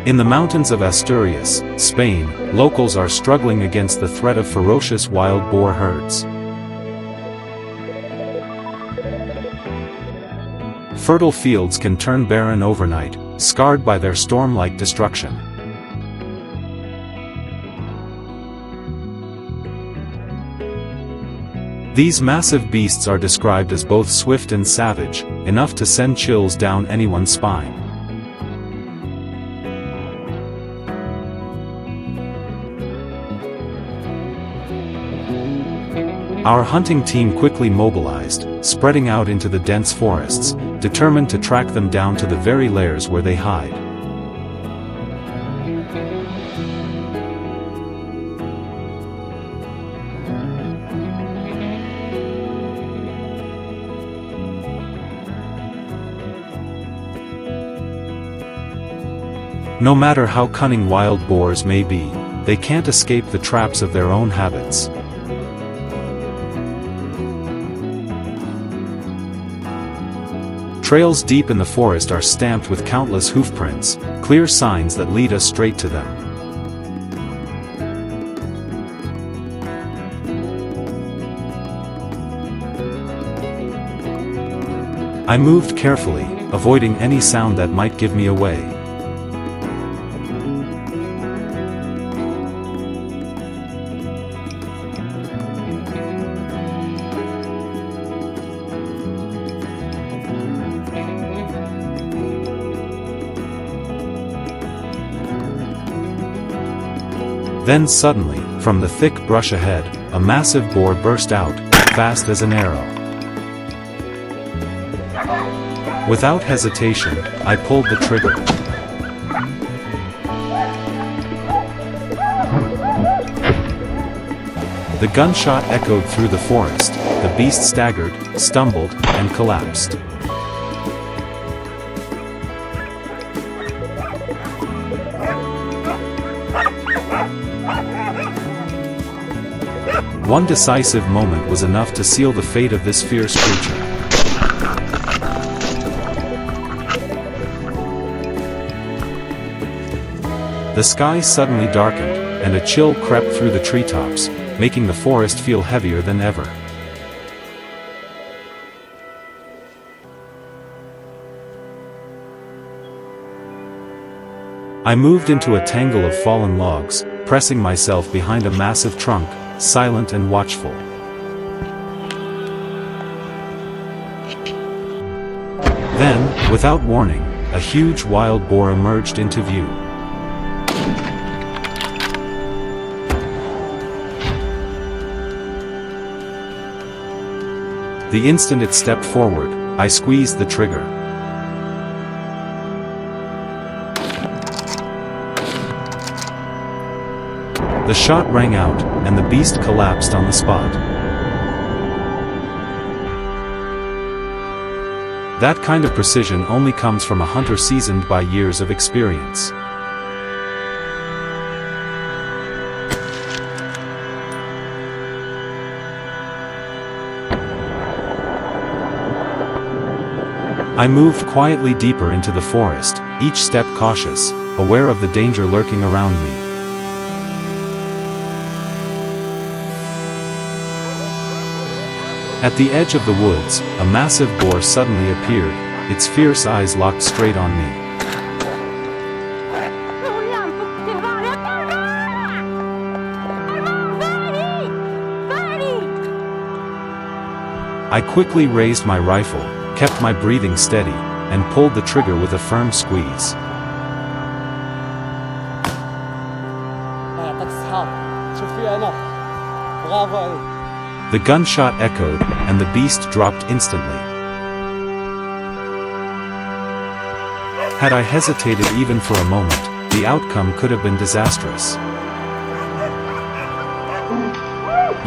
In the mountains of Asturias, Spain, locals are struggling against the threat of ferocious wild boar herds. Fertile fields can turn barren overnight, scarred by their storm-like destruction. These massive beasts are described as both swift and savage, enough to send chills down anyone's spine. Our hunting team quickly mobilized, spreading out into the dense forests, determined to track them down to the very lairs where they hide. No matter how cunning wild boars may be, they can't escape the traps of their own habits. Trails deep in the forest are stamped with countless hoofprints, clear signs that lead us straight to them. I moved carefully, avoiding any sound that might give me away. Then suddenly, from the thick brush ahead, a massive boar burst out, fast as an arrow. Without hesitation, I pulled the trigger. The gunshot echoed through the forest, the beast staggered, stumbled, and collapsed. One decisive moment was enough to seal the fate of this fierce creature. The sky suddenly darkened, and a chill crept through the treetops, making the forest feel heavier than ever. I moved into a tangle of fallen logs, pressing myself behind a massive trunk, silent and watchful. Then, without warning, a huge wild boar emerged into view. The instant it stepped forward, I squeezed the trigger. The shot rang out, and the beast collapsed on the spot. That kind of precision only comes from a hunter seasoned by years of experience. I moved quietly deeper into the forest, each step cautious, aware of the danger lurking around me. At the edge of the woods, a massive boar suddenly appeared, its fierce eyes locked straight on me. I quickly raised my rifle, kept my breathing steady, and pulled the trigger with a firm squeeze. The gunshot echoed, and the beast dropped instantly. Had I hesitated even for a moment, the outcome could have been disastrous.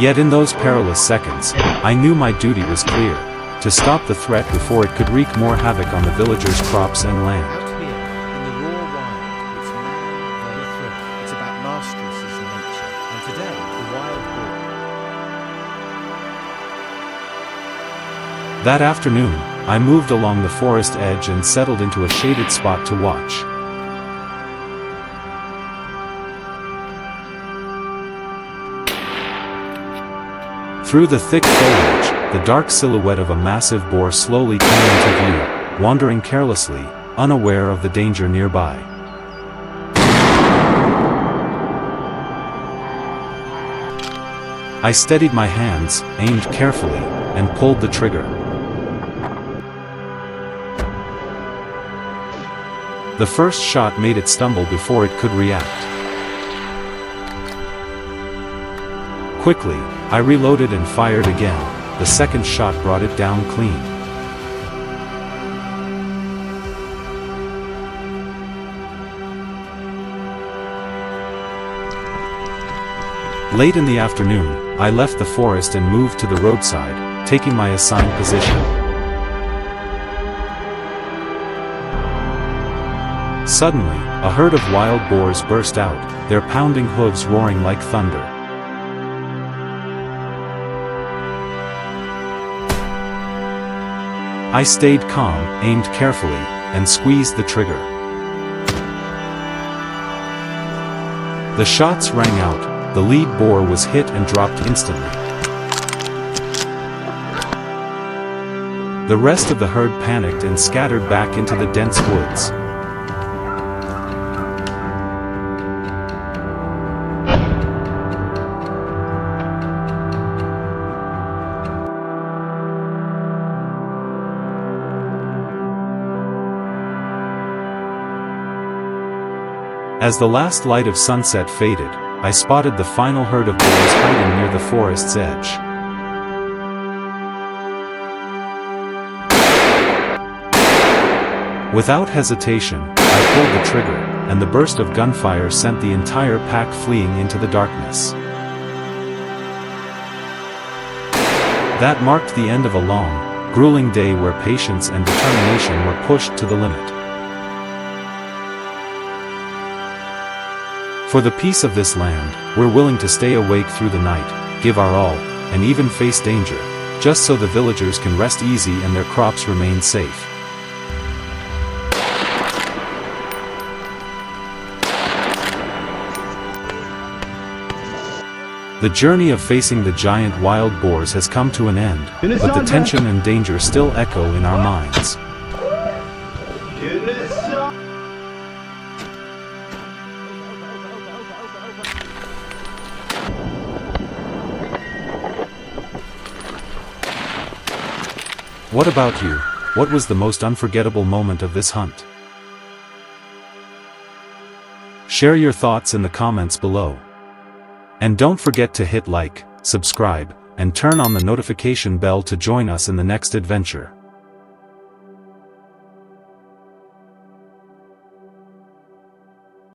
Yet in those perilous seconds, I knew my duty was clear: to stop the threat before it could wreak more havoc on the villagers' crops and land. Out here, in the raw wild, it's man, not a threat. It's about mastery, says nature. And today, the wild boar. That afternoon, I moved along the forest edge and settled into a shaded spot to watch. Through the thick foliage, the dark silhouette of a massive boar slowly came into view, wandering carelessly, unaware of the danger nearby. I steadied my hands, aimed carefully, and pulled the trigger. The first shot made it stumble before it could react. Quickly, I reloaded and fired again. The second shot brought it down clean. Late in the afternoon, I left the forest and moved to the roadside, taking my assigned position. Suddenly, a herd of wild boars burst out, their pounding hooves roaring like thunder. I stayed calm, aimed carefully, and squeezed the trigger. The shots rang out, the lead boar was hit and dropped instantly. The rest of the herd panicked and scattered back into the dense woods. As the last light of sunset faded, I spotted the final herd of boars hiding near the forest's edge. Without hesitation, I pulled the trigger, and the burst of gunfire sent the entire pack fleeing into the darkness. That marked the end of a long, grueling day where patience and determination were pushed to the limit. For the peace of this land, we're willing to stay awake through the night, give our all, and even face danger, just so the villagers can rest easy and their crops remain safe. The journey of facing the giant wild boars has come to an end, but the tension and danger still echo in our minds. What about you? What was the most unforgettable moment of this hunt? Share your thoughts in the comments below. And don't forget to hit like, subscribe, and turn on the notification bell to join us in the next adventure.